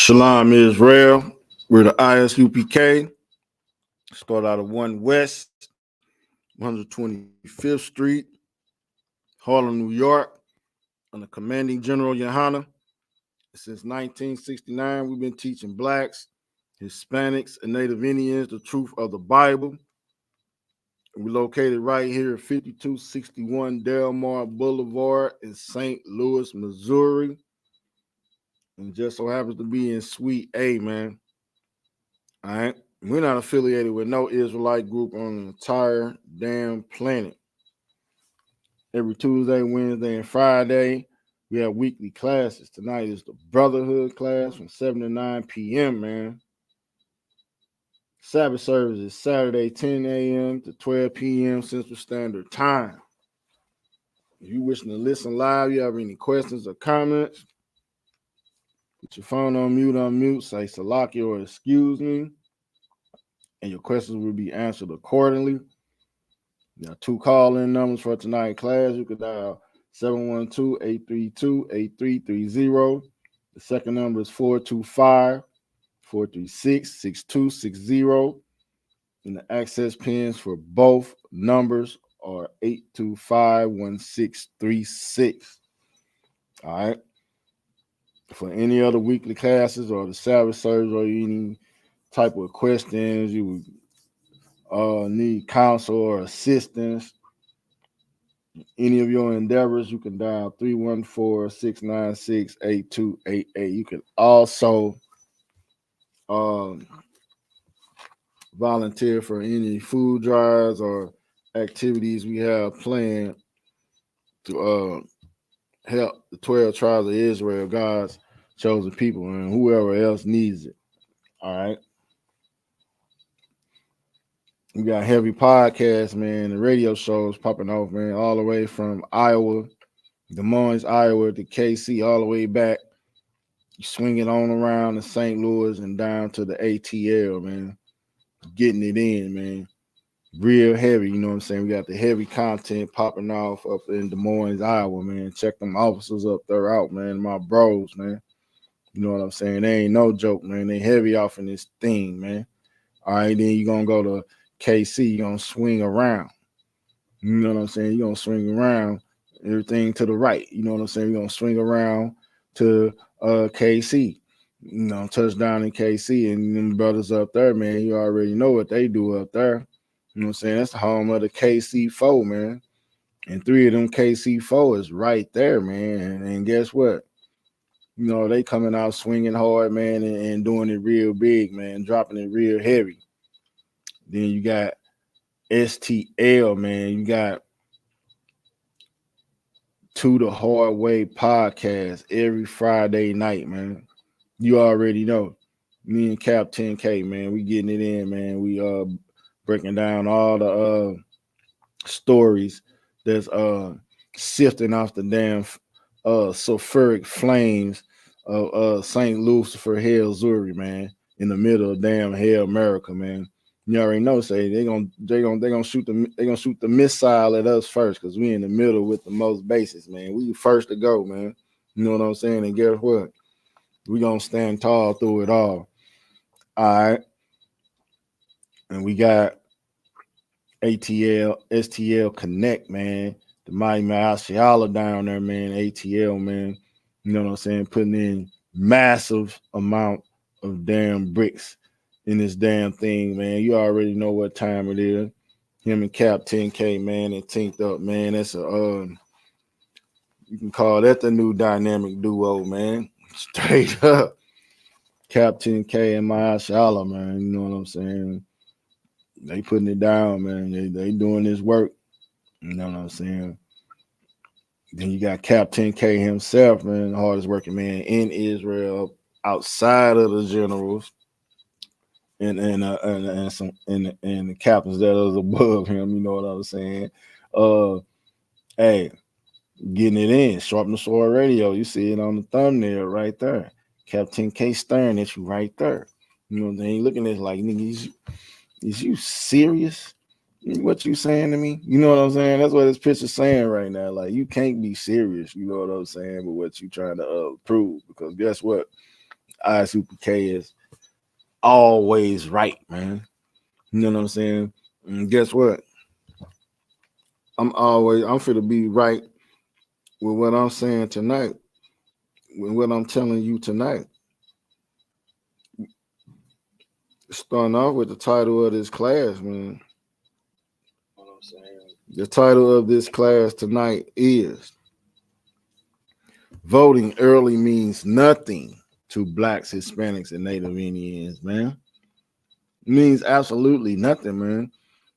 Shalom Israel. We're the ISUPK. Start out of 1 West, 125th Street, Harlem, New York, under Commanding General YAHANNA. Since 1969, we've been teaching Blacks, Hispanics, and Native Indians the truth of the Bible. We're located right here at 5261 Delmar Boulevard in St. Louis, Missouri. And just so happens to be in Suite A, man. All right. We're not affiliated with no Israelite group on the entire damn planet. Every Tuesday, Wednesday, and Friday, we have weekly classes. Tonight is the Brotherhood class from 7 to 9 p.m., man. Sabbath service is Saturday, 10 a.m. to 12 p.m. Central Standard Time. If you wishing to listen live, you have any questions or comments, put your phone on mute, say Salaki or excuse me, and your questions will be answered accordingly. You got 2 call-in numbers for tonight's class. You could dial 712-832-8330. The second number is 425-436-6260. And the access pins for both numbers are 825-1636. All right. For any other weekly classes or the Sabbath service or any type of questions you would need counsel or assistance, any of your endeavors, you can dial 314-696-8288. You can also volunteer for any food drives or activities we have planned to help the 12 tribes of Israel, God's chosen people, and whoever else needs it. All right. We got heavy podcasts, man, and radio shows popping off, man, all the way from Iowa, Des Moines, Iowa to KC, all the way back. You swing it on around to St. Louis and down to the ATL, man. Getting it in, man. Real heavy, you know what I'm saying? We got the heavy content popping off up in Des Moines, Iowa, man. Check them officers up there out, man. My bros, man. You know what I'm saying? They ain't no joke, man. They heavy off in this thing, man. All right, then you're going to go to KC, you're going to swing around. You know what I'm saying? You're going to swing around, everything to the right. You know what I'm saying? You're going to swing around to KC. You know, touchdown in KC, and them brothers up there, man, you already know what they do up there. You know what I'm saying? That's the home of the KC4, man. And 3 of them KC4 is right there, man. And guess what? You know, they coming out swinging hard, man, and doing it real big, man, dropping it real heavy. Then you got STL, man. You got To the Hard Way podcast every Friday night, man. You already know. Me and Cap 10K, man, we getting it in, man. We breaking down all the stories that's sifting off the damn sulfuric flames of St. Lucifer Hell Zuri, man, in the middle of damn hell America, man. You already know, say they gonna shoot the missile at us first, because we in the middle with the most bases, man. We first to go, man. You know what I'm saying? And guess what? We gonna stand tall through it all. All right. And we got STL Connect, man. The Mighty Ashiala down there, man. ATL, man. You know what I'm saying? Putting in massive amount of damn bricks in this damn thing, man. You already know what time it is. Him and Cap 10K, man, and Tinked Up, man. That's a you can call that the new dynamic duo, man. Straight up. Cap 10K and my Ashala, man. You know what I'm saying? They putting it down, man. They doing this work. You know what I'm saying? Then you got Cap 10K himself, man, the hardest working man in Israel, outside of the generals, and the captains that are above him. You know what I'm saying? Hey, getting it in. Sharpen the Sword Radio. You see it on the thumbnail right there. Cap 10K staring at you right there. You know what I'm saying? Looking at it like, nigga, is you serious? What you saying to me? You know what I'm saying? That's what this picture's saying right now. Like, you can't be serious, you know what I'm saying, with what you trying to prove. Because guess what? ISUPK is always right, man. You know what I'm saying? And guess what? I'm finna be right with what I'm saying tonight, with what I'm telling you tonight. Starting off with the title of this class, man. The title of this class tonight is Voting Early Means Nothing to Blacks, Hispanics, and Native Indians, man. It means absolutely nothing, man.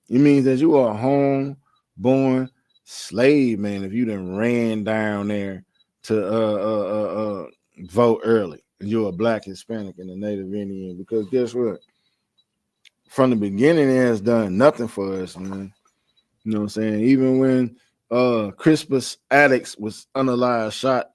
It means that you are a home-born slave, man, if you done ran down there to vote early. And you're a Black, Hispanic, and a Native Indian. Because guess what? From the beginning, it has done nothing for us, man. You know what I'm saying? Even when Crispus Attucks was unalive, shot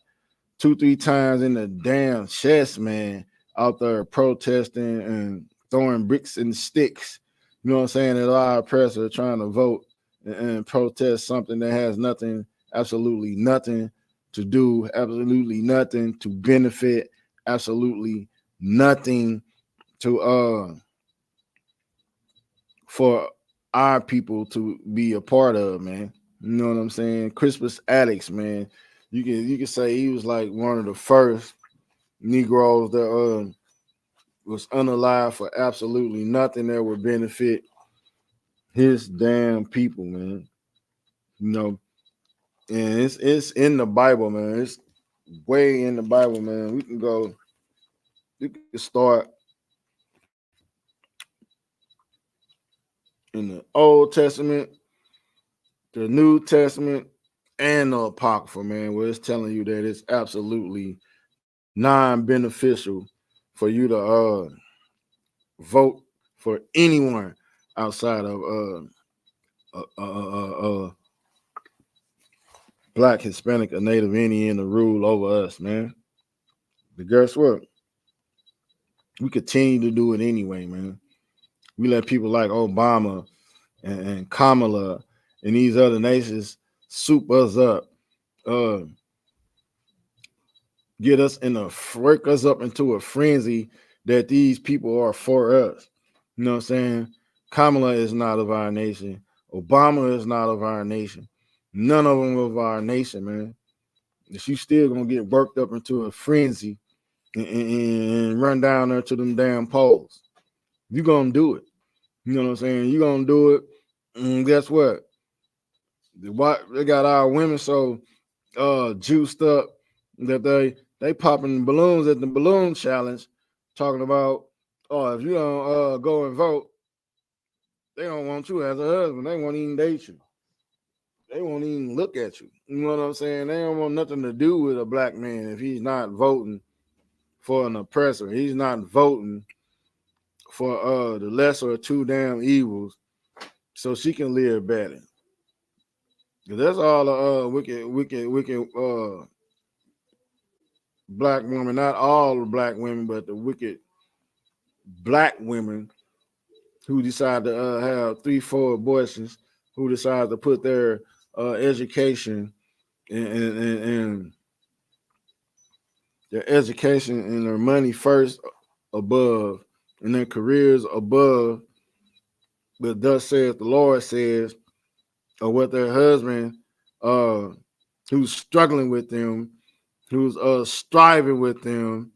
2-3 times in the damn chest, man, out there protesting and throwing bricks and sticks. You know what I'm saying? And a lot of press are trying to vote and protest something that has nothing, absolutely nothing to do, absolutely nothing to benefit, absolutely nothing to for our people to be a part of, man. You know what I'm saying? Crispus Attucks, man. You can say he was like one of the first Negroes that was unalive for absolutely nothing that would benefit his damn people, man. You know, and it's in the Bible, man. It's way in the Bible, man. We can start in the Old Testament, the New Testament, and the Apocrypha, man, where it's telling you that it's absolutely non-beneficial for you to vote for anyone outside of Black, Hispanic, or Native Indian to rule over us, man. But guess what? We continue to do it anyway, man. We let people like Obama and Kamala and these other nations soup us up, uh, work us up into a frenzy that these people are for us. You know what I'm saying? Kamala is not of our nation. Obama is not of our nation. None of them of our nation, man. If you still gonna get worked up into a frenzy and run down there to them damn polls, you gonna do it. You know what I'm saying? You gonna do it. And guess what? They got our women so juiced up that they popping balloons at the balloon challenge, talking about, oh, if you don't go and vote, they don't want you as a husband. They won't even date you. They won't even look at you. You know what I'm saying? They don't want nothing to do with a black man if he's not voting for an oppressor. He's not voting for the lesser of two damn evils so she can live better. That's all the wicked black women, not all the black women, but the wicked black women who decide to have 3-4 abortions, who decide to put their education and their education and their money first above, and their careers above. But thus saith the Lord says, or what their husband, who's struggling with them, who's striving with them,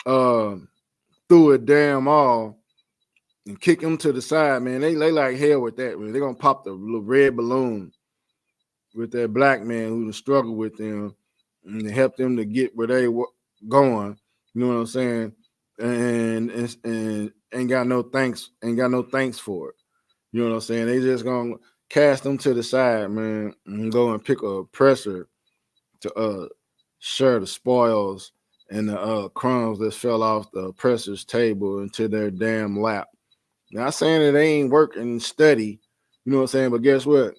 through a damn all, and kick them to the side, man. They like hell with that, man. They're gonna pop the little red balloon with that black man who struggle with them and help them to get where they going. You know what I'm saying? And ain't got no thanks for it. You know what I'm saying? They just gonna cast them to the side, man, and go and pick a oppressor to share the spoils and the crumbs that fell off the oppressor's table into their damn lap. Not saying that they ain't work and study, you know what I'm saying? But guess what?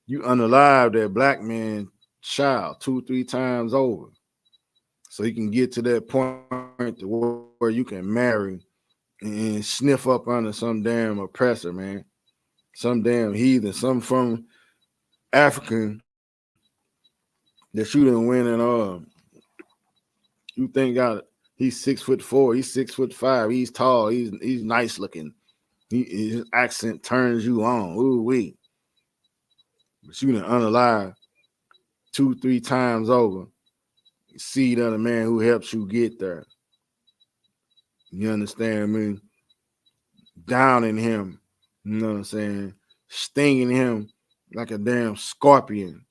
You unalive that black man child 2-3 times over, so you can get to that point to where you can marry and sniff up under some damn oppressor, man, some damn heathen, some from African that you didn't win and you think got he He's 6'4", he's 6'5", he's tall, he's nice looking. His accent turns you on. Ooh wee. But you done unalive 2-3 times over. See the other man who helps you get there. You understand me? Downing him. You know what I'm saying? Stinging him like a damn scorpion.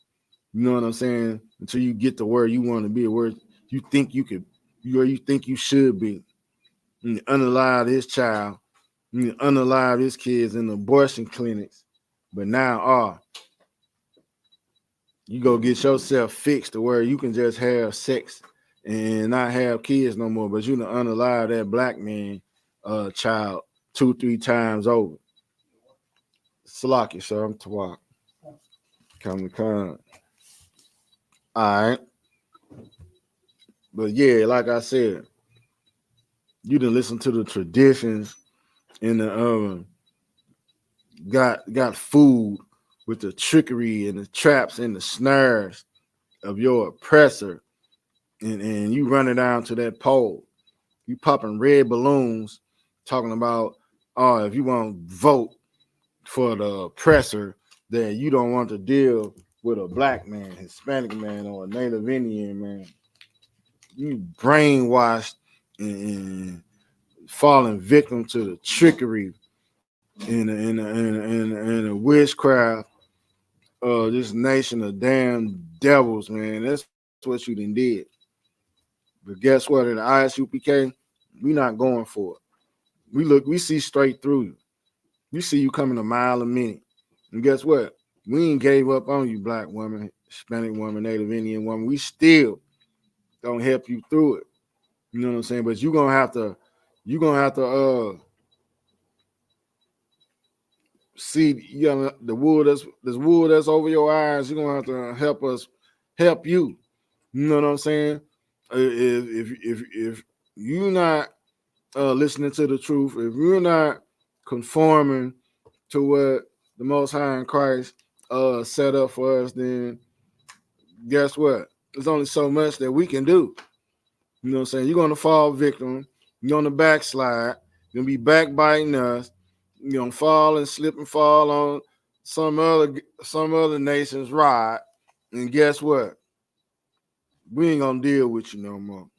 You know what I'm saying? Until you get to where you want to be, where you think you could, where you think you should be. And you unalive his child. And you unalive his kids in abortion clinics. But now, you go get yourself fixed to where you can just have sex and not have kids no more. But you done unalive that black man child 2-3 times over. Salaki, sir. I'm Tawak. Come. All right. But yeah, like I said, you done listen to the traditions and the got food with the trickery and the traps and the snares of your oppressor, and you running down to that pole. You popping red balloons, talking about, oh, if you want to vote for the oppressor, then you don't want to deal with a black man, Hispanic man, or a Native Indian man. You brainwashed and falling victim to the trickery and the witchcraft of this nation of damn devils, man. That's what you done did. But guess what? In the ISUPK, we not going for it. We see straight through you. We see you coming a mile a minute. And guess what? We ain't gave up on you, black woman, Hispanic woman, Native Indian woman. We still gonna help you through it. You know what I'm saying? But you're gonna have to see, you know, the wool that's over your eyes. You're gonna have to help you. You know what I'm saying? If you're not listening to the truth, if you're not conforming to what the Most High in Christ set up for us, then guess what? There's only so much that we can do. You know what I'm saying? You're gonna fall victim. You're gonna backslide. You're gonna be backbiting us. You're gonna fall and slip and fall on some other nation's ride. And guess what? We ain't gonna deal with you no more.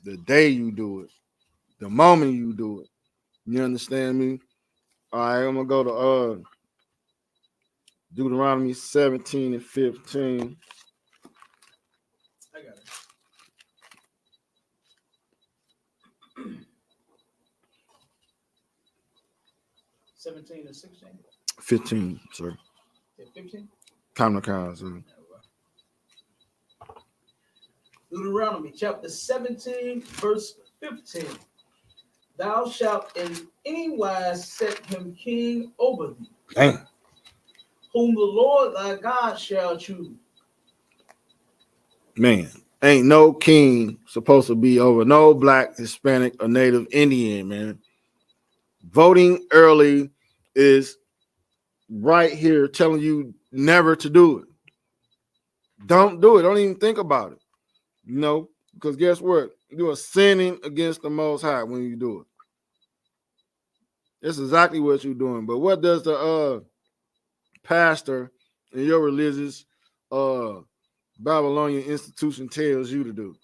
The day you do it, the moment you do it. You understand me? All right, I'm gonna go to Deuteronomy 17 and 15. I got it. 17 and 16. 15, sir. 15. Kamnakan, sir. Deuteronomy chapter 17, verse 15. Thou shalt in any wise set him king over thee, Dang. whom the Lord thy God shall choose. Man, ain't no king supposed to be over no black, Hispanic, or Native Indian, man. Voting early is right here telling you never to do it. Don't do it. Don't even think about it. You know, because guess what? You are sinning against the Most High when you do it. That's exactly what you're doing. But what does the pastor in your religious Babylonian institution tells you to do?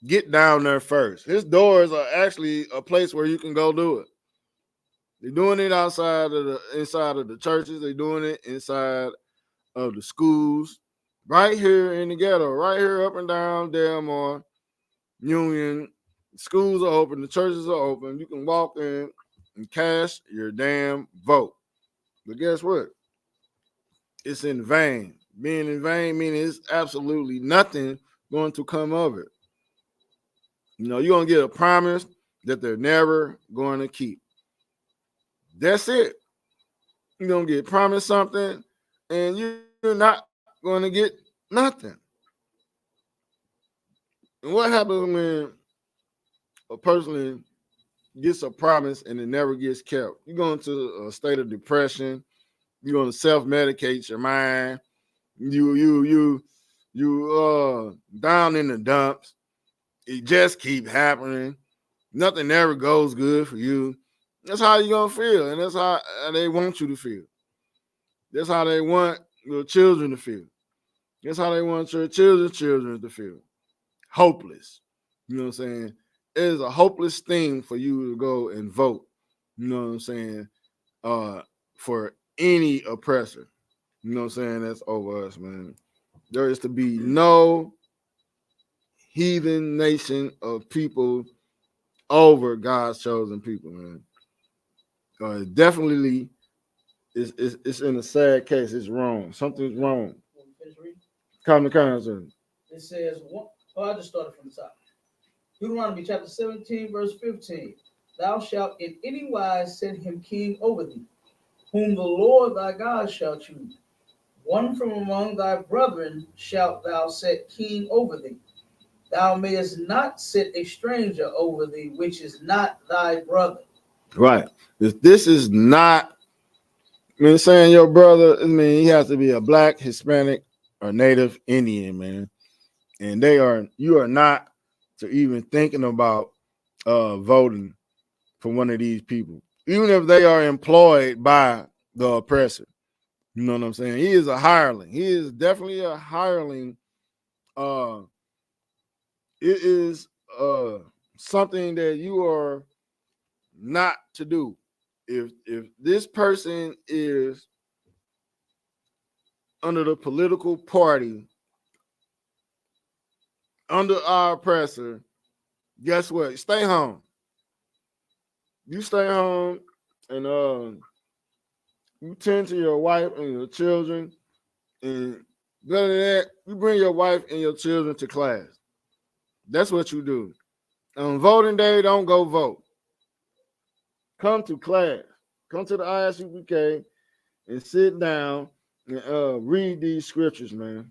Get down there first. His doors are actually a place where you can go do it. They're doing it inside of the churches. They're doing it inside of the schools. Right here in the ghetto, right here up and down Delmar, Union. Schools are open. The churches are open. You can walk in and cast your damn vote. But guess what? It's in vain. Being in vain meaning it's absolutely nothing going to come of it. You know, you're going to get a promise that they're never going to keep. That's it. You're going to get promised something and you're not going to get nothing. And what happens when a person gets a promise and it never gets kept? You're going to a state of depression. You're going to self-medicate your mind. You down in the dumps. It just keep happening. Nothing ever goes good for you. That's how you're gonna feel, and that's how they want you to feel. That's how they want your children to feel. That's how they want your children's children to feel. Hopeless. You know what I'm saying? It is a hopeless thing for you to go and vote. You know what I'm saying? For any oppressor. You know what I'm saying? That's over us, man. There is to be no heathen nation of people over God's chosen people, man. Definitely, it's in a sad case. It's wrong. Something's wrong. Come to concern. It says, I just started from the top. Deuteronomy chapter 17, verse 15. Thou shalt in any wise set him king over thee, whom the Lord thy God shall choose. One from among thy brethren shalt thou set king over thee. Thou mayest not set a stranger over thee, which is not thy brother. Right. If this is not, saying your brother, he has to be a black, Hispanic, or Native Indian, man. And you are not to even thinking about voting for one of these people, even if they are employed by the oppressor. You know what I'm saying? He is a hireling. He is definitely a hireling. It is something that you are not to do. If this person is under the political party, under our oppressor, guess what? Stay home. You stay home and you tend to your wife and your children, and better than that, you bring your wife and your children to class. That's what you do. On voting day, don't go vote. Come to class. Come to the ISUPK and sit down and read these scriptures, man.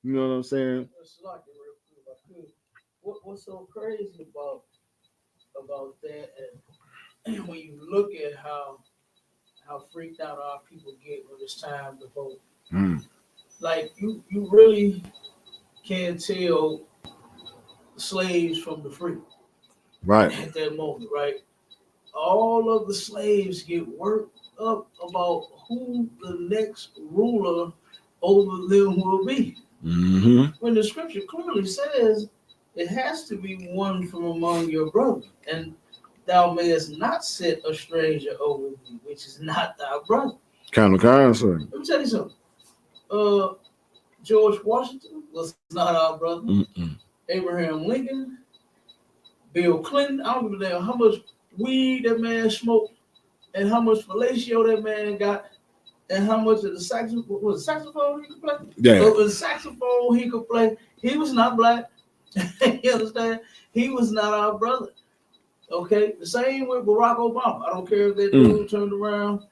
You know what I'm saying? What's so crazy about that, and when you look at how freaked out our people get when it's time to vote, like you really can't tell slaves from the free, right? At that moment, right? All of the slaves get worked up about who the next ruler over them will be. When the scripture clearly says it has to be one from among your brothers, and thou mayest not set a stranger over thee, which is not thy brother. Kind of concern. Let me tell you something. George Washington was not our brother. Abraham Lincoln, Bill Clinton. I don't give a damn how much weed that man smoked, and how much fellatio that man got, and how much of the saxophone he could play. Yeah. So the saxophone he could play. He was not black. You understand? He was not our brother. Okay, the same with Barack Obama. I don't care if that dude turned around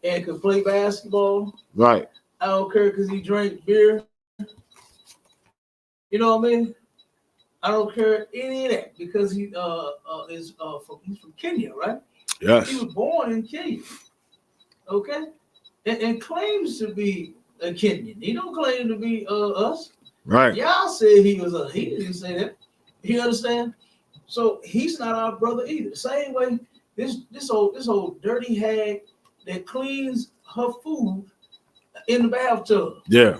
and could play basketball. Right. I don't care because he drank beer. You know what I mean? I don't care any of that because he's from Kenya, right? Yes. He was born in Kenya. Okay, and claims to be a Kenyan. He don't claim to be us. Right. Y'all said he was us. He didn't say that. You understand? So he's not our brother either. Same way, this old dirty hag that cleans her food in the bathtub. Yeah.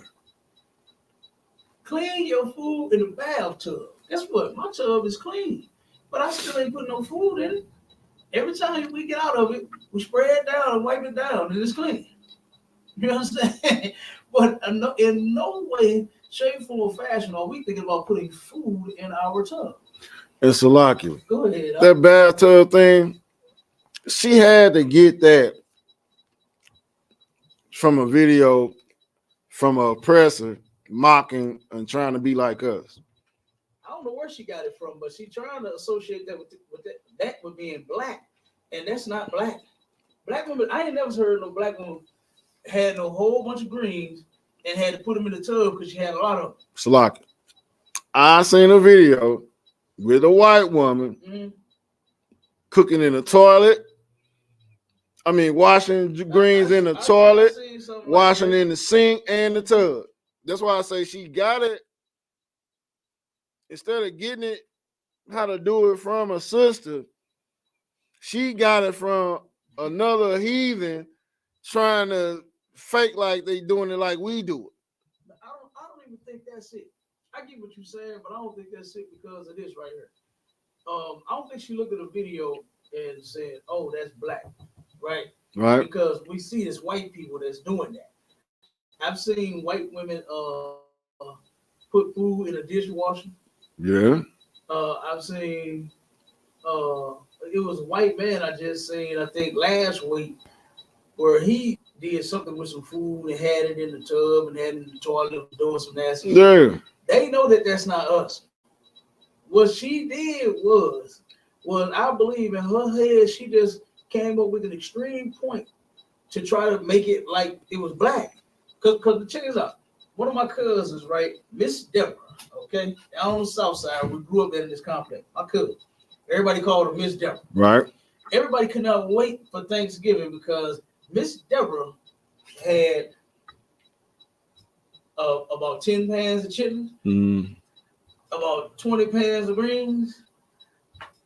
Clean your food in the bathtub. Guess what? My tub is clean, but I still ain't putting no food in it. Every time we get out of it, we spray it down and wipe it down, and it's clean. You understand? But in no way, shape, form, or fashion are we thinking about putting food in our tub. And Salaki, go ahead. That bathtub thing, she had to get that from a video from a oppressor mocking and trying to be like us. I don't know where she got it from, but she trying to associate that with being black, and that's not black. Black women, I ain't never heard no black woman had no whole bunch of greens and had to put them in the tub because she had a lot of them. Salaki, I seen a video with a white woman cooking in the toilet. I mean, washing greens in the toilet, washing in the sink and the tub. That's why I say she got it. Instead of getting it how to do it from a sister. She got it from another heathen trying to fake like they doing it like we do it. I don't even think that's it. I get what you're saying, but I don't think that's it because of this right here. I don't think she looked at a video and said, "Oh, that's black," right? Right. Because we see this white people that's doing that. I've seen white women put food in a dishwasher. Yeah. I've seen it was a white man I just seen, I think last week, where he did something with some food and had it in the tub and had it in the toilet doing some nasty. Yeah. They know that that's not us. What she did was I believe in her head, she just came up with an extreme point to try to make it like it was black. Cause check this out. One of my cousins, right, Miss Deborah, okay, down on the south side, we grew up in this complex. My cousin. Everybody called her Miss Deborah. Right. Everybody could not wait for Thanksgiving because Miss Deborah had about 10 pans of chicken, about 20 pans of greens,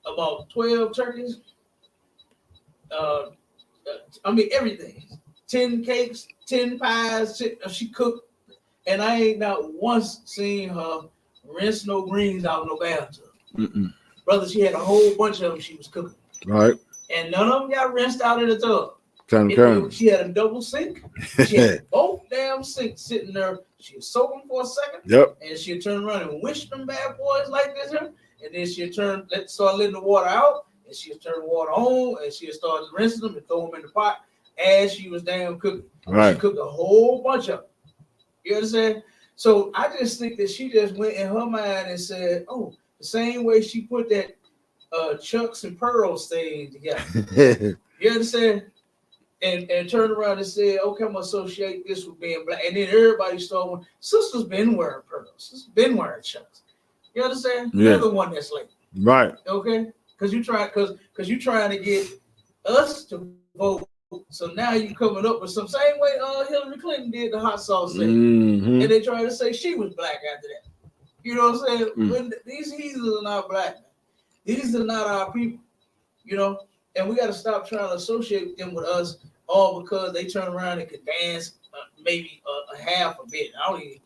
about 12 turkeys. I mean, everything. 10 cakes, 10 pies. She cooked, and I ain't not once seen her rinse no greens out of no bathtub. Brother, she had a whole bunch of them she was cooking. Right. And none of them got rinsed out in the tub. She had a double sink. She had both damn sinks sitting there. She'd soak them for a second. Yep. And she'd turn around and wish them bad boys like this here. And then she'd start letting the water out. And she'd turn the water on. And she'd start rinsing them and throw them in the pot as she was damn cooking. Right. She cooked a whole bunch of them. You understand? So I just think that she just went in her mind and said, oh, the same way she put that Chucks and Pearls thing together. You understand? And turned around and said, okay, I'm going to associate this with being black. And then everybody started, sister's been wearing pearls. Sister's been wearing Chucks. You understand? Yeah. You're the one that's late. Right. Okay? Because you're trying to get us to vote. So now you're coming up with some same way Hillary Clinton did the hot sauce thing. And they tried to say she was black after that. You know what I'm saying? When these heathens are not black. These are not our people. You know? And we got to stop trying to associate them with us all because they turn around and could dance maybe a half a bit. I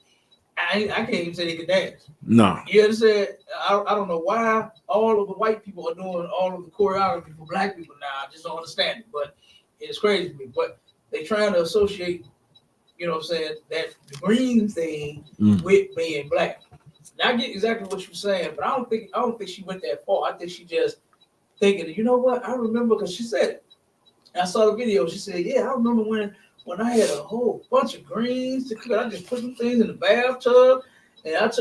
can't even say they could dance. No. You understand? I don't know why all of the white people are doing all of the choreography for black people now. I just don't understand it. But it's crazy to me. But they trying to associate, you know what I'm saying, that the green thing with being black. Now I get exactly what you're saying, but I don't think she went that far. I think she just thinking, you know what? I remember because she said it. I saw the video. She said, yeah, I remember when I had a whole bunch of greens to cook. I just put some things in the bathtub. And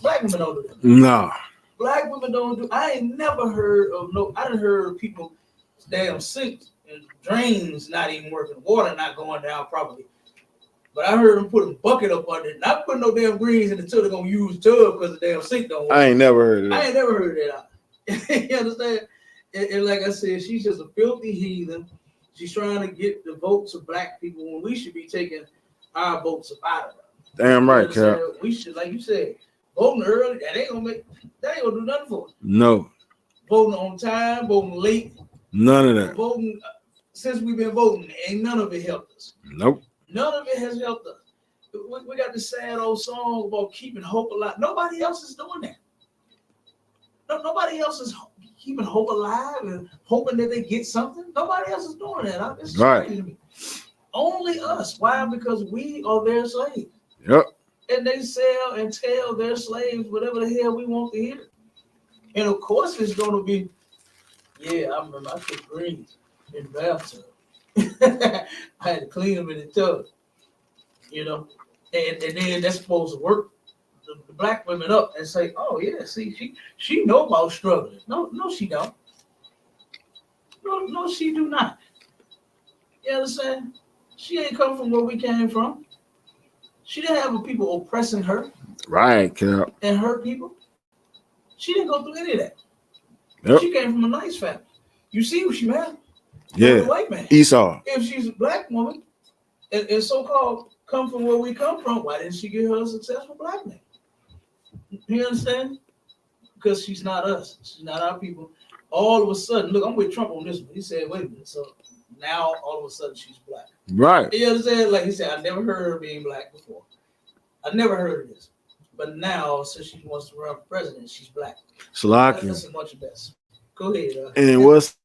black women don't do that. No. Black women don't do. I ain't never heard of I done heard people damn sinks and drains not even working, water not going down properly. But I heard them put a bucket up under it. Not putting no damn greens in the tub. They're gonna use tub because the damn sink don't work. I ain't never heard of that. You understand? And like I said, she's just a filthy heathen. She's trying to get the votes of black people when we should be taking our votes out of her. Damn right, Cap. We should, like you said, voting early. That ain't gonna do nothing for us. No. Voting on time, voting late. None of that. Voting since we've been voting, ain't none of it helped us. Nope. None of it has helped us. We got this sad old song about keeping hope alive. Nobody else is doing that. Nobody else is keeping hope alive and hoping that they get something. Nobody else is doing that. It's crazy to me. Only us. Why? Because we are their slaves. Yep. And they sell and tell their slaves whatever the hell we want to hear. And of course it's going to be, yeah, I remember I took greens in the bathtub. I had to clean them in the tub, you know. And then that's supposed to work the black women up and say, oh yeah, see, she know about struggling. No, she don't. No, she do not. You understand? She ain't come from where we came from. She didn't have people oppressing her. Right, Cap. And her people. She didn't go through any of that. Yep. She came from a nice family. You see who she married? Yeah. A white man. Esau. If she's a black woman and so-called come from where we come from, why didn't she get her a successful black man? You understand? because she's not us. She's not our people. All of a sudden, look, I'm with Trump on this one. He said, wait a minute. So now all of a sudden she's black. Right. You understand? Like he said, I never heard her being black before. I never heard of this. But now, since she wants to run for president, she's black. Salaki. That's a much best. Go ahead. And what's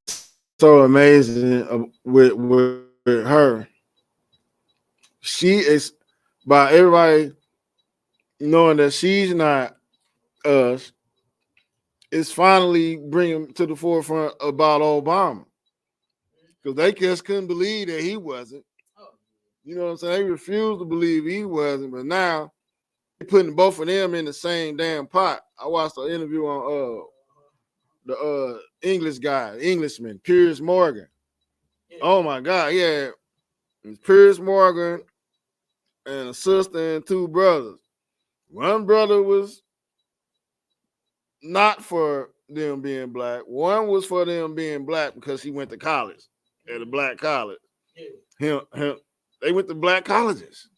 so amazing with her, she is, by everybody knowing that she's not us, is finally bringing to the forefront about Obama. Because they just couldn't believe that he wasn't. You know what I'm saying? They refused to believe he wasn't, but now they're putting both of them in the same damn pot. I watched an interview on the Englishman, Piers Morgan. Yeah. Oh my God, yeah. Piers Morgan and a sister and two brothers. One brother was not for them being black. One was for them being black because he went to college at a black college. Yeah. Him, they went to black colleges.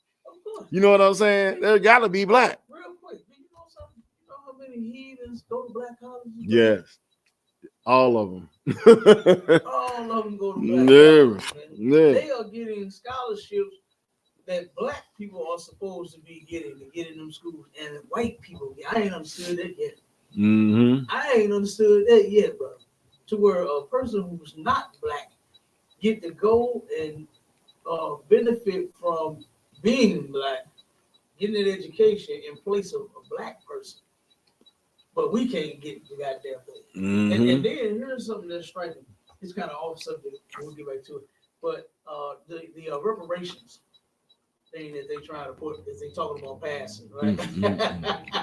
You know what I'm saying? They gotta be black. Real quick, do you know something? You know how many heathens go to black colleges? Yes. All of them. All of them go to black colleges. Yeah. They are getting scholarships that black people are supposed to be getting to get in them schools, and white people. I ain't understood that yet. Mm-hmm. I ain't understood that yet, bro. To where a person who's not black get to go and benefit from being black, getting an education in place of a black person. But we can't get the goddamn thing. Mm-hmm. And then here's something that's striking. It's kind of off subject. We'll get back to it. But the reparations thing that they trying to put, that they talking about passing, right? Mm-hmm.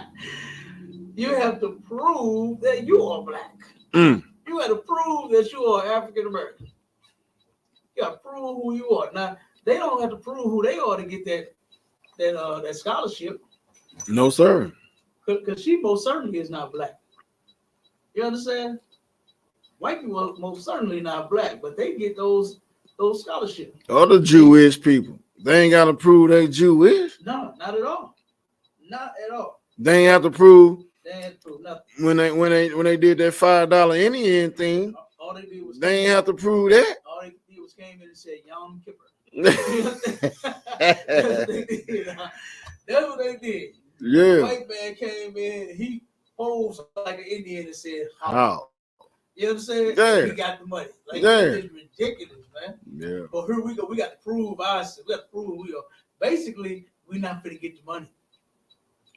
You have to prove that you are black. Mm. You have to prove that you are African American. You got to prove who you are. Now they don't have to prove who they are to get that scholarship. No, sir. Because she most certainly is not black. You understand? White people are most certainly not black, but they get those scholarships. Other Jewish people, they ain't got to prove they Jewish. No, not at all. Not at all. They ain't have to prove. They ain't have to prove nothing. When they did that $5 Indian thing, all they did was they ain't have to prove that. All they did was came in and said Yom Kippur. That's what they did. That's what they did. Yeah. The white man came in, he posed like an Indian and said, "How?" You know what I'm saying? Yeah. We got the money. Like, yeah. It's ridiculous, man. Yeah. But here we go. We got to prove ourselves. We got to prove we are. Basically, we're not going to get the money.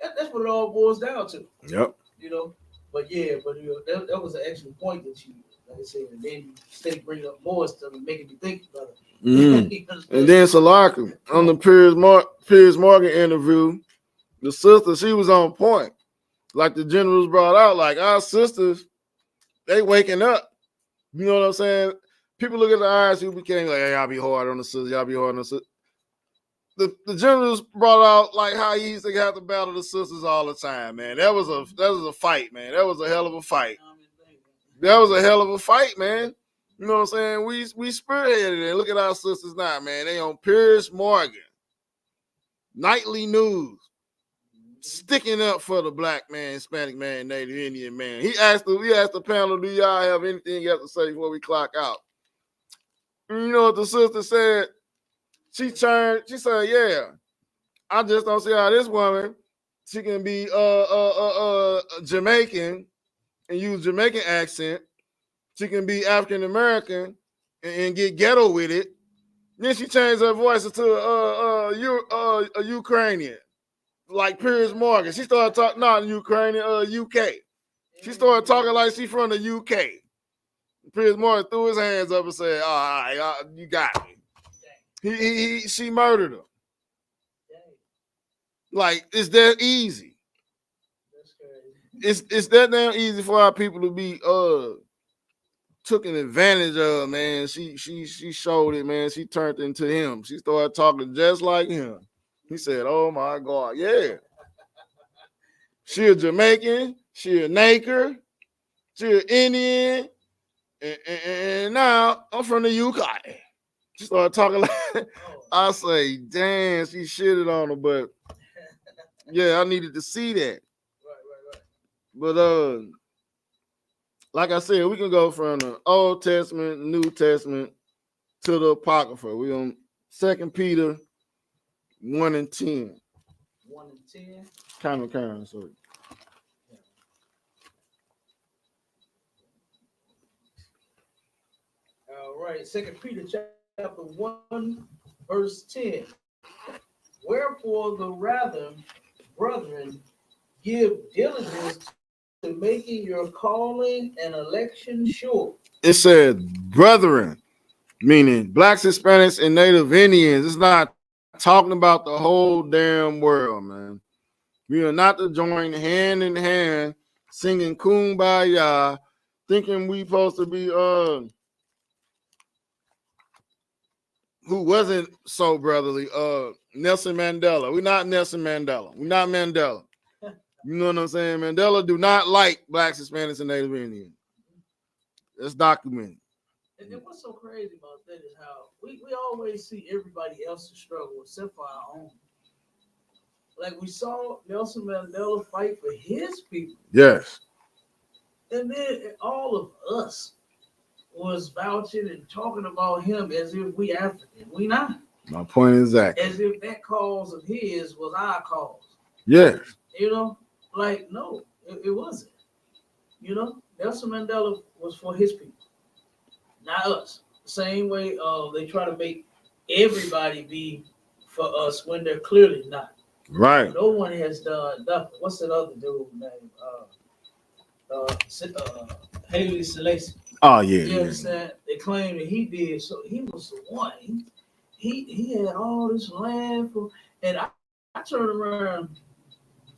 That's what it all boils down to. Yep. You know? But yeah, that was an excellent point that you, like I said, and then you stay bringing up more stuff and making me think about it. Mm-hmm. And then Salaka, on the Piers Morgan interview, the sister, she was on point. Like the generals brought out, like our sisters, they waking up. You know what I'm saying? People look at the ISUPK like, hey, y'all be hard on the sisters, y'all be hard on the sisters. The generals brought out like how he used to have to battle the sisters all the time, man. That was a fight, man. That was a hell of a fight. That was a hell of a fight, man. You know what I'm saying? We spearheaded it. Look at our sisters now, man. They on Piers Morgan, nightly news, sticking up for the black man, Hispanic man, Native Indian man. We asked the panel, do y'all have anything you have to say before we clock out? And you know what the sister said? She said, yeah, I just don't see how this woman, she can be Jamaican and use Jamaican accent. She can be African American and get ghetto with it. Then she changed her voice to a Ukrainian, like Piers Morgan. She started talking, not Ukrainian, UK. She started talking like she from the UK. Piers Morgan threw his hands up and said, all right, you got me. She murdered him. Like, it's that easy. It's that damn easy for our people to be taken advantage of, man. She showed it, man. She turned into him. She started talking just like him. He said, oh my God, yeah. She a Jamaican, she a Naker, she an Indian, and now I'm from the UK. She started talking like, I say, damn, she shitted on her, but yeah, I needed to see that. Right. But like I said, we can go from the Old Testament, New Testament to the Apocrypha. We on 2 Peter 1 and 10. 1 and 10. Kind of. So All right, 2 Peter chapter 1, verse 10. Wherefore the rather, brethren, give diligence to making your calling and election sure. it said, brethren, meaning blacks, Hispanics, and Native Indians. It's not talking about the whole damn world, man. We are not to join hand in hand singing Kumbaya, thinking we supposed to be who wasn't so brotherly, Nelson Mandela. We're not Nelson Mandela. We're not Mandela. You know what I'm saying? Mandela do not like blacks, Hispanics, and Native Indians. It's documented. And then what's so crazy about that is how we always see everybody else's struggle except for our own. Like we saw Nelson Mandela fight for his people. Yes. And then all of us was vouching and talking about him as if we African. We not. My point is that. As if that cause of his was our cause. Yes. You know, like, no, it wasn't. You know, Nelson Mandela was for his people, not us. Same way they try to make everybody be for us when they're clearly not. Right. No one has done nothing. What's that other dude name? Haley Selassie. Oh yeah. You understand? They claim that he did, so he was the one. He had all this land for, and I turned around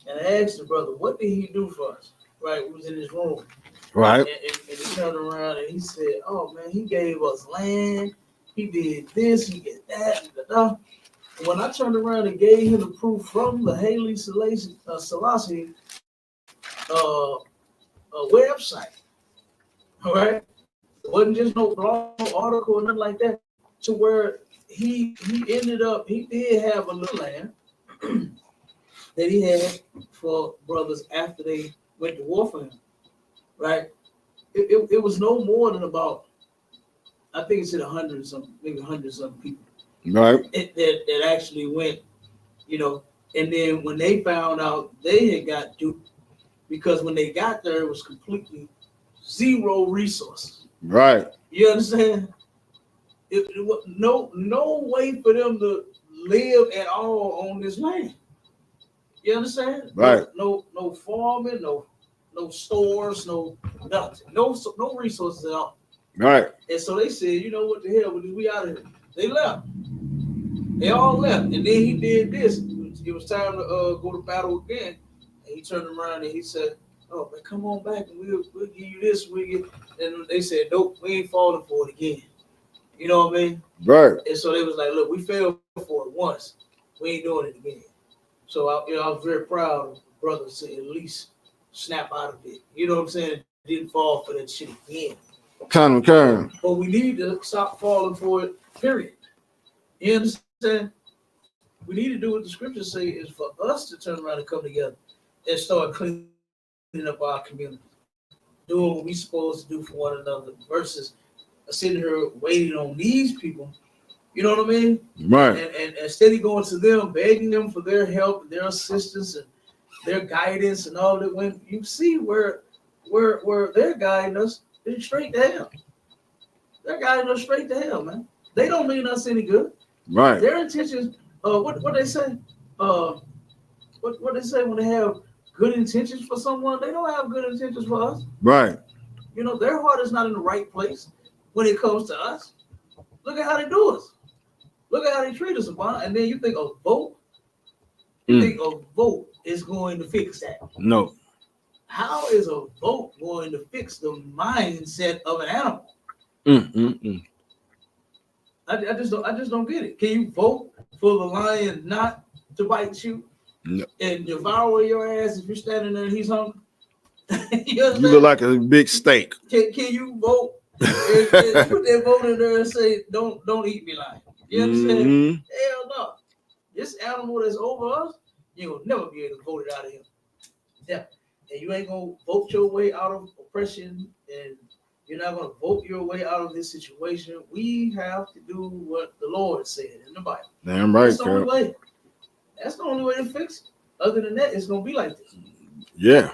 and I asked the brother, what did he do for us? Right, we was in his room. Right. And he turned around and he said, oh man, he gave us land, he did this, he did that, When I turned around and gave him the proof from the Haley Selassie website, all right? It wasn't just no blog article or nothing like that, to where he ended up, he did have a little land that he had for brothers after they went to war for him, right? It was no more than about, I think it said 100 something, maybe 100 something people. Right. That actually went, you know, and then when they found out they had got duped, because when they got there, it was completely zero resources. Right. You understand? It was no way for them to live at all on this land. You understand? Right. No farming, no stores, no nothing, no resources at all. Right. And so they said, you know what the hell, we out of here. They left. They all left, and then he did this. It was time to go to battle again. And he turned around and he said, "Oh, but come on back, and we'll give you this." And they said, "Nope, we ain't falling for it again." You know what I mean? Right. And so they was like, "Look, we fell for it once. We ain't doing it again." So I was very proud of brothers to at least snap out of it. You know what I'm saying? Didn't fall for that shit again. Kind of. But we need to stop falling for it. Period. You understand? We need to do what the scriptures say is for us to turn around and come together and start cleaning up our community, doing what we're supposed to do for one another versus sitting here waiting on these people. You know what I mean? Right. And instead of going to them, begging them for their help and their assistance and their guidance and all that, when you see where they're guiding us, it's straight to hell. They're guiding us straight to hell, man. They don't mean us any good. Right. Their intentions, what they say, what they say when they have good intentions for someone, they don't have good intentions for us. Right. You know, their heart is not in the right place when it comes to us. Look at how they do us. Look at how they treat us, and then you think a vote. You think a vote is going to fix that? No. How is a vote going to fix the mindset of an animal? I just don't get it. Can you vote for the lion not to bite you and devour your ass if you're standing there and he's hungry? you look like a big steak. Can you vote? and put that vote in there and say, don't eat me, lion. You understand? Hell no. This animal that's over us, you'll never be able to vote it out of him. Yeah. and you ain't gonna vote your way out of oppression, and you're not gonna vote your way out of this situation. We have to do what the Lord said in the Bible. Damn right, That's the only way. That's the only way to fix it. Other than that, it's gonna be like this. Yeah,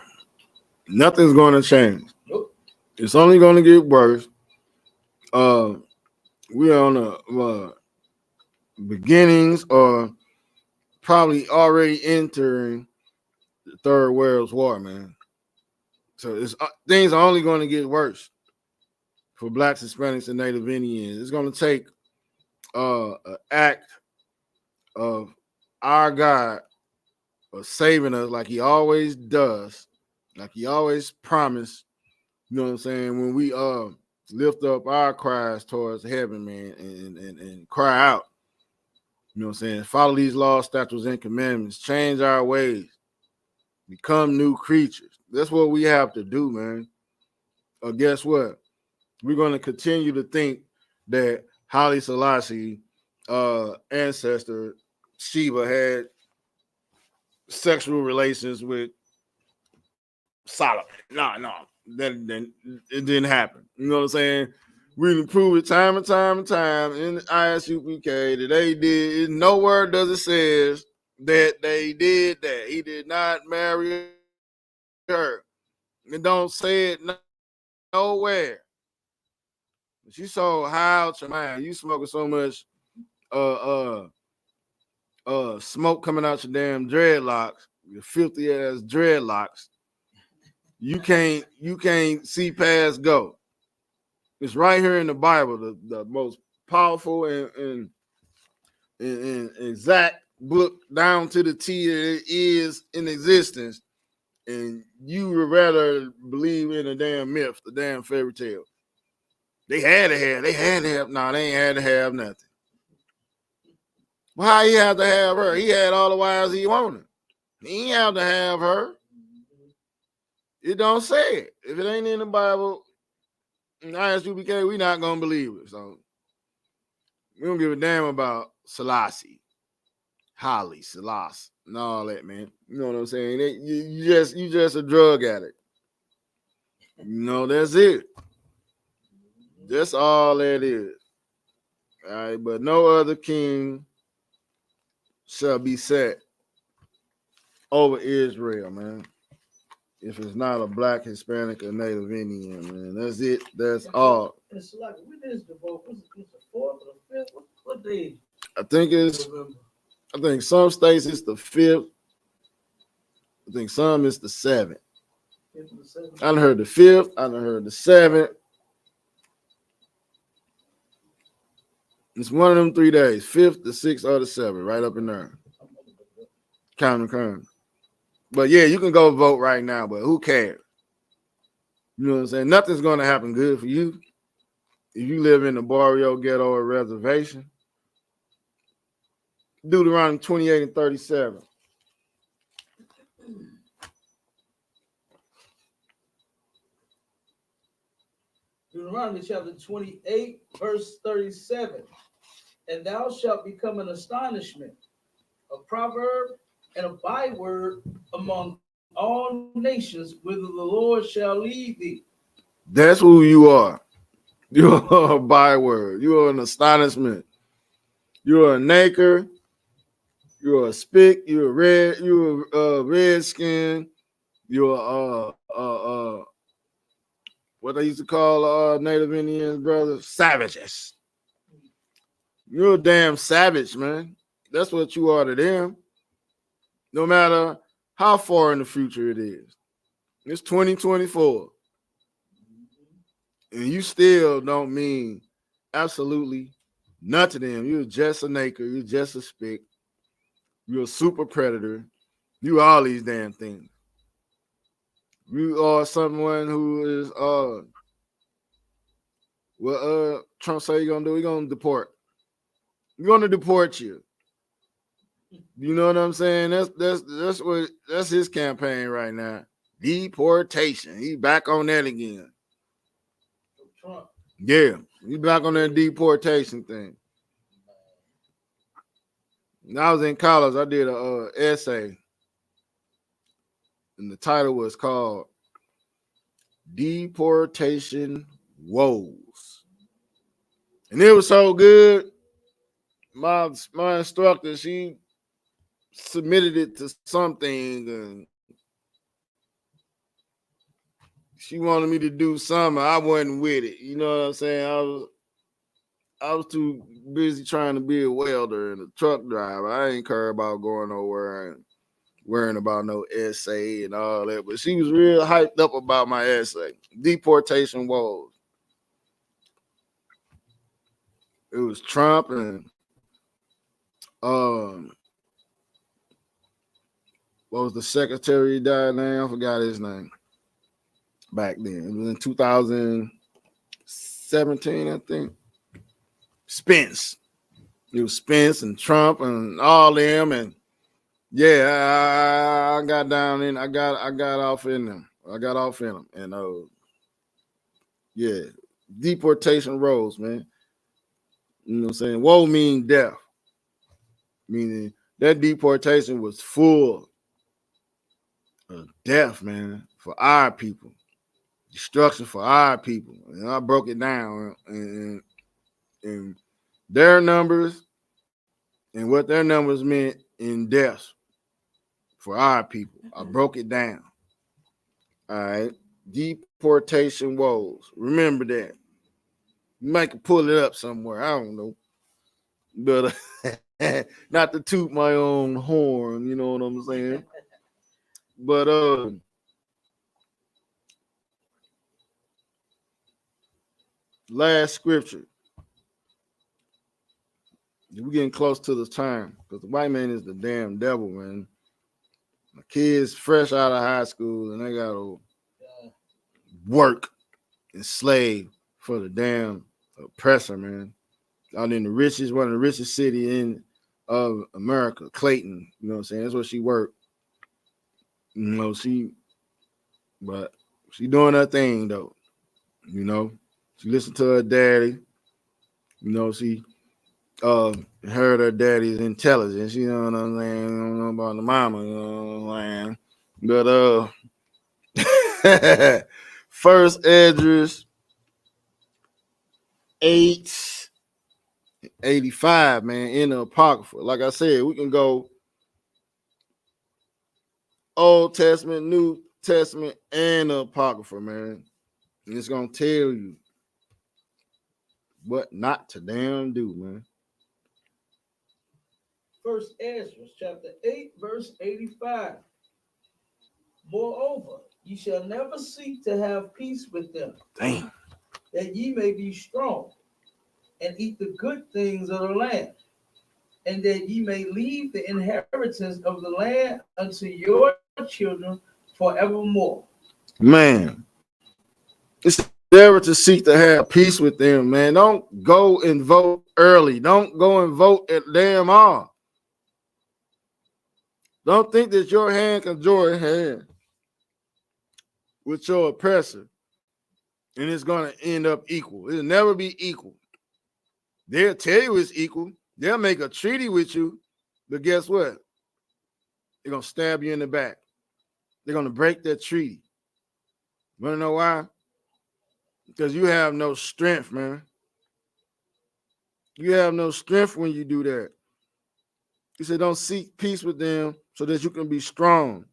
nothing's going to change. Nope. It's only going to get worse. We're on the beginnings, or probably already entering the Third World War, man. So it's things are only going to get worse for Blacks, Hispanics, and Native Indians. It's going to take an act of our God of saving us, like He always does, like He always promised. You know what I'm saying? When we lift up our cries towards heaven, man, and cry out. You know what I'm saying? Follow these laws, statutes, and commandments. Change our ways. Become new creatures. That's what we have to do, man. Guess what? We're going to continue to think that Haile Selassie ancestor Sheba had sexual relations with Solomon. No. That it didn't happen. You know what I'm saying? We can prove it time and time and time in the ISUPK that they did. Nowhere does it says that they did that. He did not marry her. It don't say it nowhere. She so high out your mind. You smoking so much smoke coming out your damn dreadlocks, your filthy ass dreadlocks. You can't see past go. It's right here in the Bible, the most powerful and exact book down to the T that is in existence. And you would rather believe in a damn myth, the damn fairy tale. They had to have. No, they ain't had to have nothing. Well, how he had to have her? He had all the wives he wanted. He ain't have to have her. It don't say it. If it ain't in the Bible, in ISUPK, we not gonna believe it. So we don't give a damn about Selassie, Haile Selassie, and all that, man. You know what I'm saying? You just a drug addict. You know, that's it. That's all that is. All right, but no other king shall be set over Israel, man. If it's not a Black, Hispanic, or Native Indian, man. That's it. That's all. It's like, when is the vote? What's the 4th or the 5th? What day? I think some states it's the 5th. I think some it's the 7th. I done heard the 5th. I done heard the 7th. It's one of them 3 days. 5th, the 6th, or the 7th, right up in there. Counting. But yeah, you can go vote right now, but who cares? You know what I'm saying? Nothing's going to happen good for you if you live in the barrio, ghetto, or reservation. Deuteronomy 28 and 37. Deuteronomy chapter 28, verse 37. And thou shalt become an astonishment, a proverb, and a byword among all nations, whither the Lord shall lead thee. That's who you are. You are a byword. You are an astonishment. You are a naker. You're a spick. You're a red. You're a redskin. You're what they used to call Native Indians, brothers, savages. You're a damn savage, man. That's what you are to them. No matter how far in the future it is. It's 2024. And you still don't mean absolutely nothing to them. You're just a naker. You're just a spick. You're a super predator. You are all these damn things. You are someone who is what Trump say you're gonna do? He's gonna deport. We're gonna deport you. You know what I'm saying? That's his campaign right now. Deportation. He back on that again. Trump. Yeah, he back on that deportation thing. When I was in college, I did a essay. and the title was called Deportation Woes. And it was so good. My instructor, she submitted it to something, and she wanted me to do something. I wasn't with it. You know what I'm saying? I was too busy trying to be a welder and a truck driver. I ain't care about going nowhere and worrying about no essay and all that. But she was real hyped up about my essay, Deportation Woes. It was Trump and what was the secretary died name? I forgot his name back then. It was in 2017, I think. Spence. It was Spence and Trump and all them, and yeah, I got down in. I got off in them. I got off in them, and yeah, deportation rolls, man. You know what I'm saying? Woe mean death, meaning that deportation was full of death, man, for our people, destruction for our people, and I broke it down and their numbers and what their numbers meant in deaths for our people. I broke it down. All right. Deportation woes. Remember that. You might pull it up somewhere. I don't know. But not to toot my own horn, you know what I'm saying? But last scripture. We're getting close to the time because the white man is the damn devil, man. My kids fresh out of high school and they gotta work and slave for the damn oppressor, man. Out in the richest, one of the richest city in of America, Clayton. You know what I'm saying? That's where she worked. You know, but she doing her thing though. You know, she listened to her daddy. You know, she heard her daddy's intelligence. You know what I'm saying? I don't know about the mama. You know what I'm saying? But First Esdras 8:85, man, in the Apocrypha. Like I said, we can go Old Testament, New Testament, and the Apocrypha, man. And it's gonna tell you what not to damn do, man. First Ezra, chapter 8, verse 85. Moreover, ye shall never seek to have peace with them, Damn. that ye may be strong, and eat the good things of the land, and that ye may leave the inheritance of the land unto your children forevermore. Man, it's never to seek to have peace with them, man. Don't go and vote early. Don't go and vote at damn all. Don't think that your hand can join hand with your oppressor and it's going to end up equal. It'll never be equal. They'll tell you it's equal. They'll make a treaty with you, but guess what? They're going to stab you in the back. They're going to break that treaty. You want to know why? Because you have no strength, man. You have no strength when you do that. He said, don't seek peace with them so that you can be strong.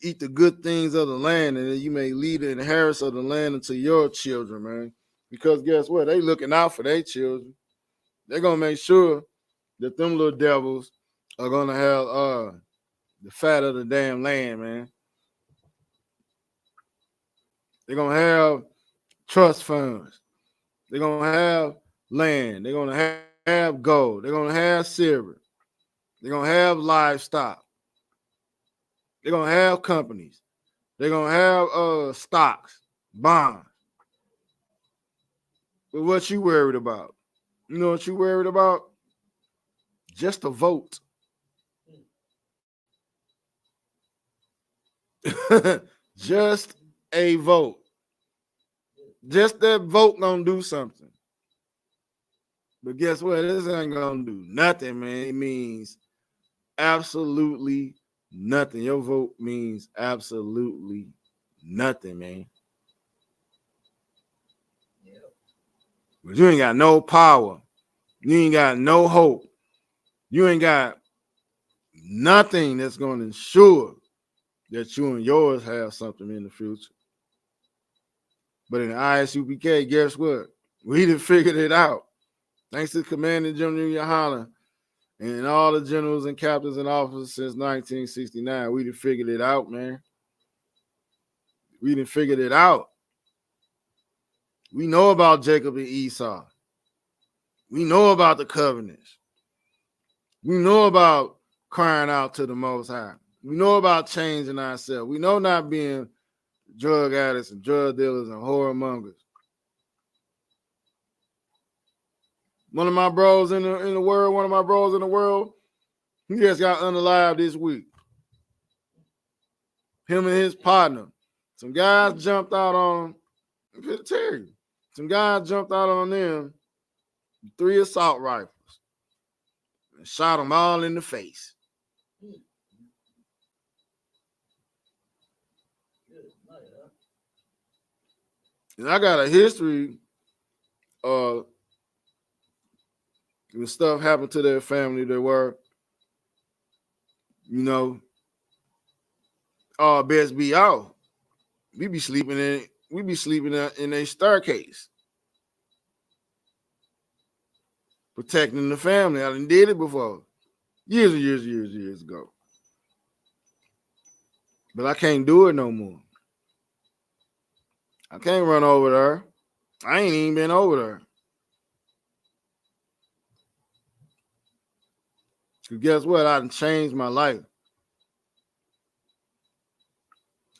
Eat the good things of the land, and then you may lead the inheritance of the land unto your children, man. Because guess what? They looking out for their children. They're going to make sure that them little devils are going to have the fat of the damn land, man. They're going to have trust funds. They're going to have land. They're going to have gold. They're going to have silver. They're going to have livestock. They're going to have companies. They're going to have stocks, bonds. But what you worried about? You know what you worried about? Just a vote. Just a vote. Just that vote gonna do something. But guess what? This ain't gonna do nothing, man. It means absolutely nothing. Your vote means absolutely nothing, man. Yeah. But you ain't got no power. You ain't got no hope. You ain't got nothing that's going to ensure that you and yours have something in the future. But in the ISUPK, guess what? We done figured it out. Thanks to Commanding General YAHANNA and all the generals and captains and officers since 1969, we done figured it out, man. We done figured it out. We know about Jacob and Esau. We know about the covenants. We know about crying out to the Most High. We know about changing ourselves. We know not being drug addicts and drug dealers and whoremongers. One of my bros in the world, he just got unalived this week. Him and his partner. Some guys jumped out on him. I'm going to tell you. Some guys jumped out on them, 3 assault rifles, and shot them all in the face. And I got a history when stuff happened to their family, they were, all bets be out. We be sleeping in a staircase, protecting the family. I done did it before, years and years ago. But I can't do it no more. I can't run over there. I ain't even been over there. Because guess what? I done changed my life.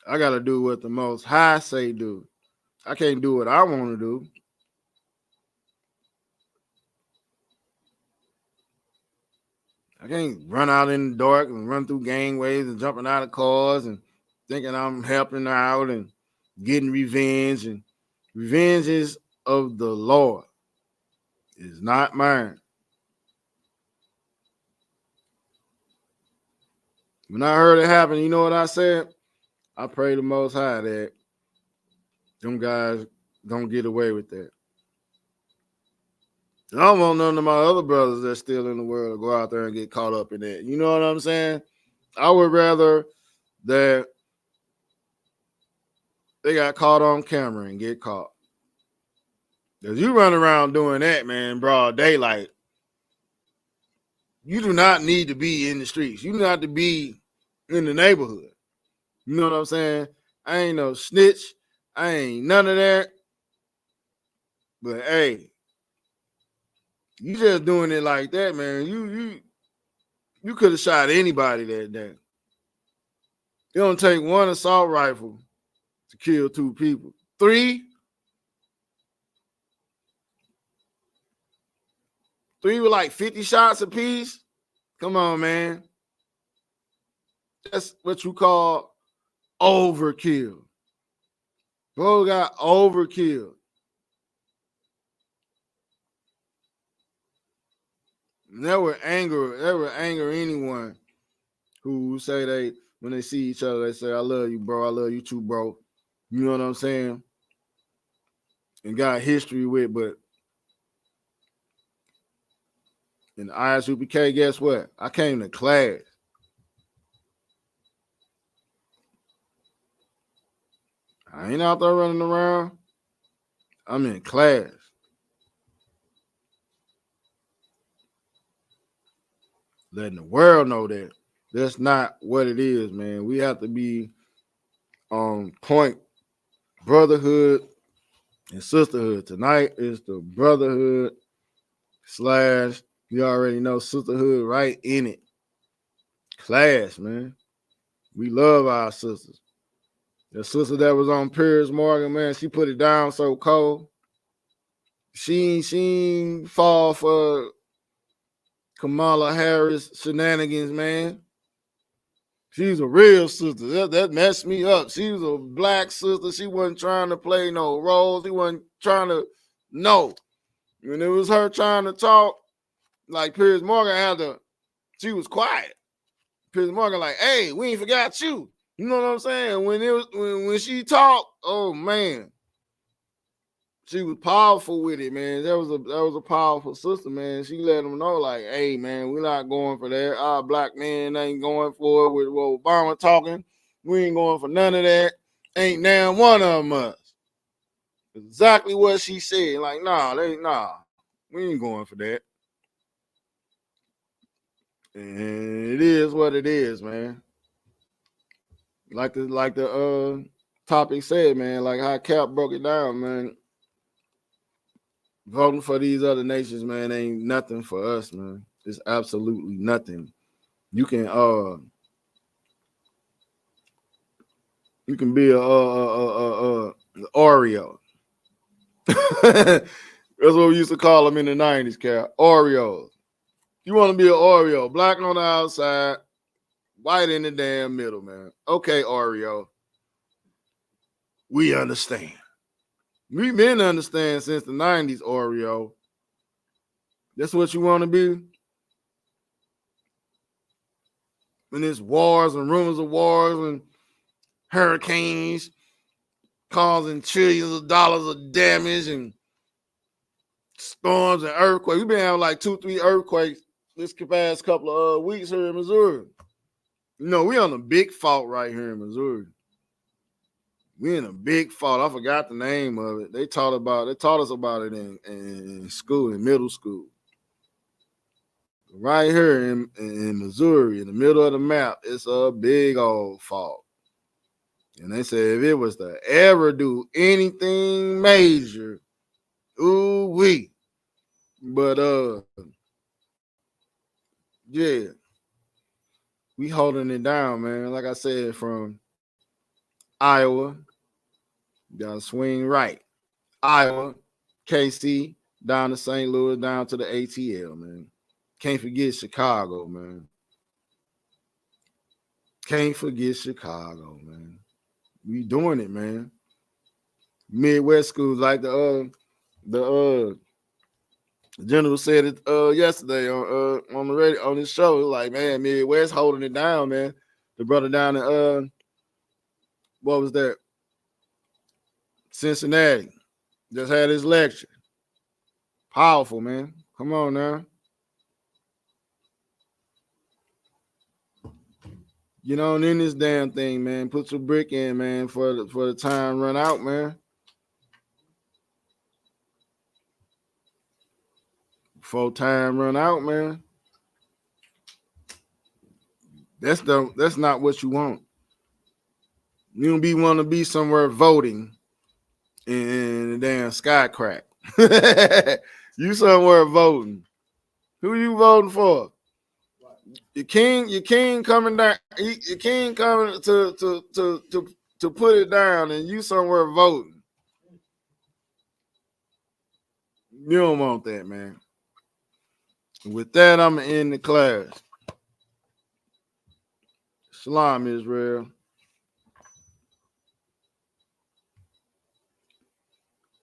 I got to do what the Most High say do. I can't do what I want to do. I can't run out in the dark and run through gangways and jumping out of cars and thinking I'm helping out and getting revenge. And revenge is of the Lord. It's not mine. When I heard it happen, you know what I said? I pray the Most High that them guys don't get away with that. I don't want none of my other brothers that's still in the world to go out there and get caught up in that. You know what I'm saying? I would rather that they got caught on camera and get caught. Because you run around doing that, man, broad daylight. You do not need to be in the streets. You do not to be in the neighborhood. You know what I'm saying? I ain't no snitch. I ain't none of that. But hey, you just doing it like that, man. You could have shot anybody that day. It don't take one assault rifle to kill 2 people. 3 were like 50 shots apiece. Come on, man. That's what you call overkill. Bro got overkill. And that would anger anyone who say when they see each other, they say, I love you, bro. I love you too, bro. You know what I'm saying? And got history with, but in the ISUPK, guess what? I came to class. I ain't out there running around. I'm in class. Letting the world know that that's not what it is, man. We have to be on point. Brotherhood and sisterhood. Tonight is the brotherhood / you already know sisterhood right in it. Class, man. We love our sisters. The sister that was on Piers Morgan, man, she put it down so cold. She ain't fall for Kamala Harris shenanigans, man. She's a real sister. That messed me up. She was a black sister. She wasn't trying to play no roles. She wasn't trying to know. When it was her trying to talk, like Piers Morgan she was quiet. Piers Morgan like, hey, we ain't forgot you. You know what I'm saying? When she talked, oh man, she was powerful with it, man. That was a powerful sister, man. She let them know, like, hey, man, we're not going for that. Our black men ain't going for it with what Obama talking. We ain't going for none of that. Ain't now one of us. Exactly what she said. Like, nah, we ain't going for that. And it is what it is, man. Like the topic said, man, like how Cap broke it down, man. Voting for these other nations, man, ain't nothing for us, man. It's absolutely nothing. You can be a Oreo. That's what we used to call them in the 90s, Cap. Oreos. You want to be an Oreo, black on the outside, white in the damn middle, man. Okay, Oreo. We understand. We've been understand since the 90s, Oreo. That's what you want to be? When there's wars and rumors of wars and hurricanes causing trillions of dollars of damage and storms and earthquakes. We've been having like 2-3 earthquakes this past couple of weeks here in Missouri. You know, we on a big fault right here in Missouri. We in a big fault. I forgot the name of it. They taught us about it in school, in middle school. Right here in Missouri, in the middle of the map, it's a big old fault. And they said if it was to ever do anything major, ooh wee. But yeah, we holding it down, man. Like I said, from Iowa, you gotta swing right. Iowa, KC, down to St. Louis, down to the ATL, man. Can't forget Chicago, man. Can't forget Chicago, man. We doing it, man. Midwest schools like the general said it yesterday on the radio on this show. Like, man, Midwest holding it down, man. The brother down in what was that? Cincinnati just had his lecture. Powerful, man. Come on now. Get on in this damn thing, man. Put your brick in, man, for the time run out, man. Before time run out, man. That's not what you want. You don't want to be somewhere voting in the damn sky crack. You somewhere voting. Who you voting for? Your king coming down. Your king coming to put it down, and you somewhere voting. You don't want that, man. With that, I'm gonna end the class. Shalom, Israel.